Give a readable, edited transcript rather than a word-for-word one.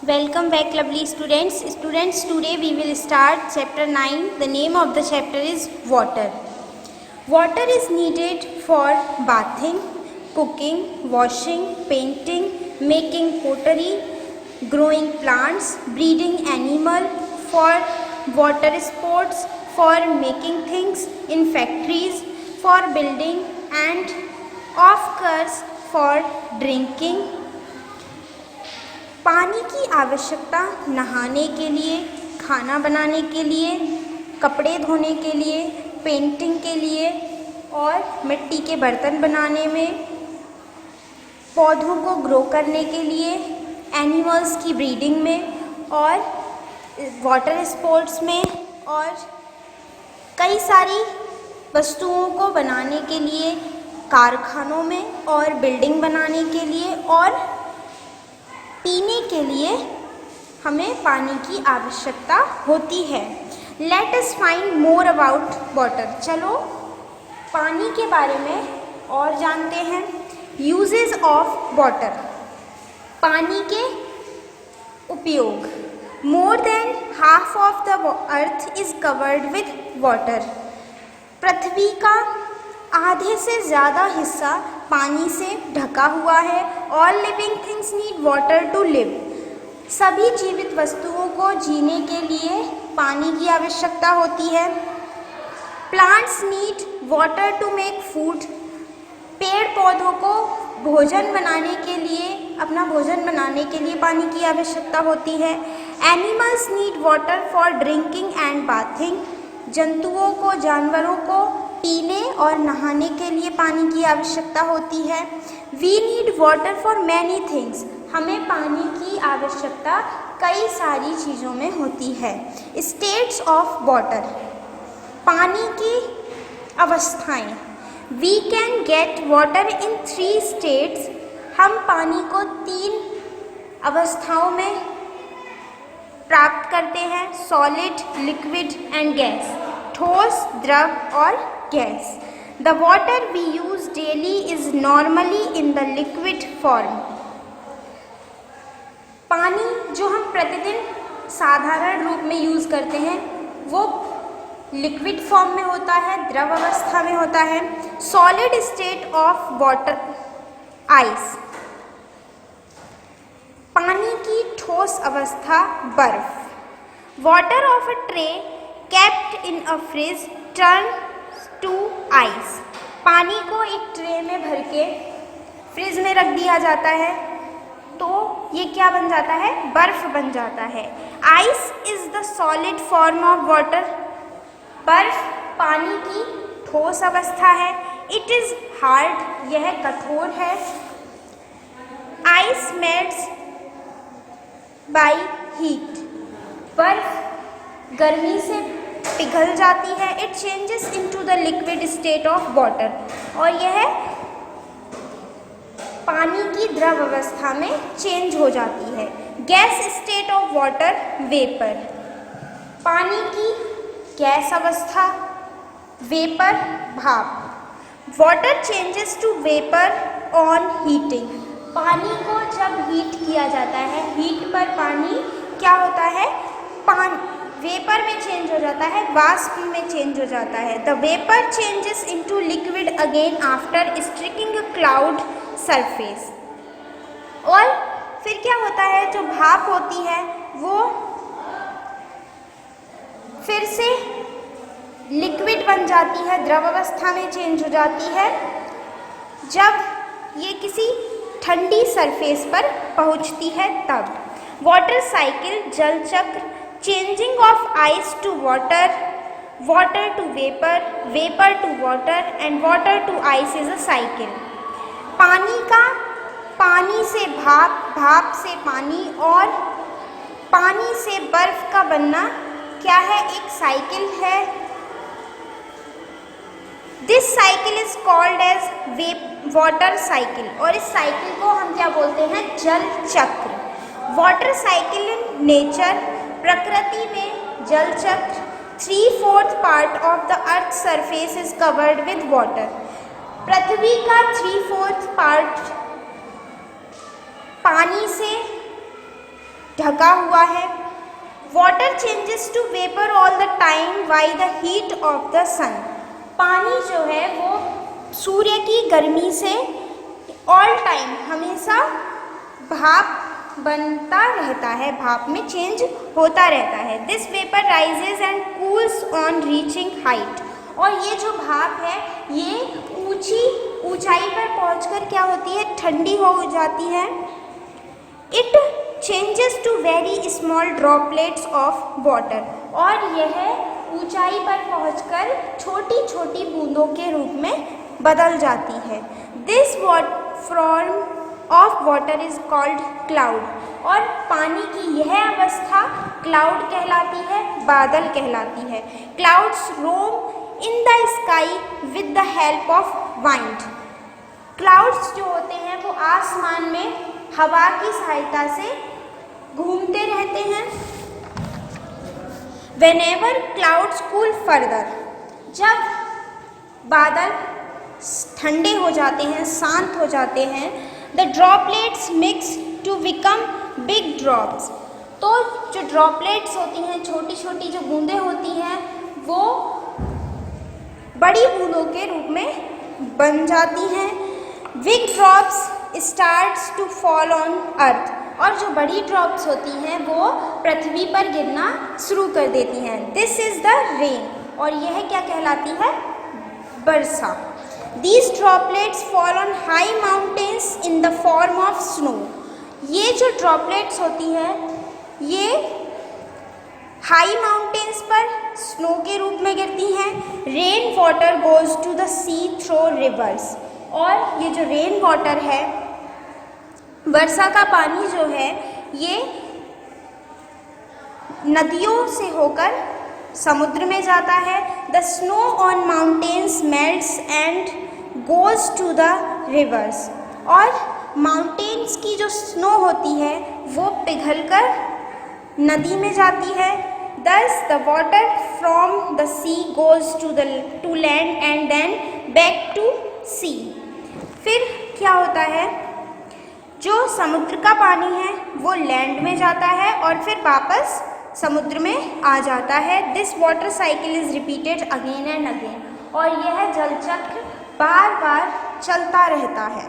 Welcome back, lovely students. Students, today we will start chapter 9. The name of the chapter is water. Water is needed for bathing, cooking, washing, painting, making pottery, growing plants, breeding animal, for water sports, for making things in factories, for building, and of course for drinking. पानी की आवश्यकता नहाने के लिए, खाना बनाने के लिए, कपड़े धोने के लिए, पेंटिंग के लिए और मिट्टी के बर्तन बनाने में, पौधों को ग्रो करने के लिए, एनिमल्स की ब्रीडिंग में और वाटर स्पोर्ट्स में और कई सारी वस्तुओं को बनाने के लिए, कारखानों में और बिल्डिंग बनाने के लिए और पीने के लिए हमें पानी की आवश्यकता होती है। Let us find more about water. चलो पानी के बारे में और जानते हैं। यूजेस ऑफ वाटर, पानी के उपयोग। More than half of the earth is covered with water. पृथ्वी का आधे से ज़्यादा हिस्सा पानी से ढका हुआ है। All living things need water to live. सभी जीवित वस्तुओं को जीने के लिए पानी की आवश्यकता होती है। Plants need water to make food. पेड़ पौधों को भोजन बनाने के लिए, अपना भोजन बनाने के लिए पानी की आवश्यकता होती है। Animals need water for drinking and bathing. जंतुओं को, जानवरों को पीने और नहाने के लिए पानी की आवश्यकता होती है। We need water for many things. हमें पानी की आवश्यकता कई सारी चीज़ों में होती है। स्टेट्स ऑफ वाटर, पानी की अवस्थाएं। We can get water in 3 states. हम पानी को 3 अवस्थाओं में प्राप्त करते हैं। Solid, liquid and gas. ठोस, द्रव और gas. The water we use daily is normally in the liquid form. पानी जो हम प्रतिदिन साधारण रूप में यूज करते हैं वो लिक्विड फॉर्म में होता है, द्रव अवस्था में होता है। Solid state of water, ice. पानी की ठोस अवस्था, बर्फ। Water of a tray kept in a fridge turn to ice. पानी को एक ट्रे में भर के फ्रिज में रख दिया जाता है तो ये क्या बन जाता है? बर्फ बन जाता है। Ice is the solid form of water. बर्फ पानी की ठोस अवस्था है। इट इज हार्ड, यह कठोर है। Ice melts by heat. बर्फ गर्मी से पिघल जाती है। It changes into the liquid state of water. और यह पानी की द्रव अवस्था में चेंज हो जाती है। Gas state of water, vapour. पानी की गैस अवस्था, वेपर, भाप। Water changes to vapour on heating. पानी को जब हीट किया जाता है, हीट पर पानी क्या होता है? वेपर में चेंज हो जाता है, वाष्प में चेंज हो जाता है। The vapour changes into liquid again after striking a cloud surface. और फिर क्या होता है? जो भाप होती है वो फिर से लिक्विड बन जाती है, द्रव अवस्था में चेंज हो जाती है जब ये किसी ठंडी सरफेस पर पहुंचती है तब। वाटर साइकिल, जल चक्र। Changing of ice to water, water to vapour, vapour to water and water to ice is a cycle. पानी का पानी से भाप, भाप से पानी और पानी से बर्फ का बनना क्या है? एक साइकिल है। This cycle is called as water cycle. और इस साइकिल को हम क्या बोलते हैं? जल चक्र। वाटर साइकिल इन नेचर, प्रकृति में जल चक्र। 3/4 part of the earth surface is covered with water. पृथ्वी का 3/4 पार्ट पानी से ढका हुआ है। Water changes to vapour all the time by the heat of the sun. पानी जो है वो सूर्य की गर्मी से ऑल टाइम हमेशा भाप बनता रहता है, भाप में चेंज होता रहता है। This vapour rises and cools on reaching height. और ये जो भाप है ये ऊंचाई पर पहुंचकर क्या होती है, ठंडी हो जाती है। It changes to very small droplets of water. और यह ऊंचाई पर पहुंचकर छोटी छोटी बूंदों के रूप में बदल जाती है। This form of water is called cloud. और पानी की यह अवस्था क्लाउड कहलाती है, बादल कहलाती है। Clouds roam in the sky with the help of wind. Clouds जो होते हैं वो आसमान में हवा की सहायता से घूमते रहते हैं। Whenever clouds cool further, जब बादल ठंडे हो जाते हैं, शांत हो जाते हैं, the droplets mix to become big drops। तो जो ड्रॉपलेट्स होती हैं, छोटी छोटी जो बूंदें होती हैं, वो बड़ी बूंदों के रूप में बन जाती हैं। Big drops starts to fall on earth. और जो बड़ी ड्रॉप्स होती हैं वो पृथ्वी पर गिरना शुरू कर देती हैं। This is the rain. और यह क्या कहलाती है, वर्षा। These droplets fall on high mountains in the form of snow. ये जो ड्रॉपलेट्स होती हैं ये हाई माउंटेन्स पर स्नो के रूप में गिरती हैं। Rain water goes to the sea through rivers. और ये जो रेन वाटर है, वर्षा का पानी जो है, ये नदियों से होकर समुद्र में जाता है। The snow on mountains melts and goes to the rivers. और माउंटेन्स की जो स्नो होती है वो पिघलकर नदी में जाती है। Thus the water from the sea goes to land and then back to sea। फिर क्या होता है, जो समुद्र का पानी है वो लैंड में जाता है और फिर वापस समुद्र में आ जाता है। This water cycle is repeated again and again. और यह जल चक्र बार बार चलता रहता है।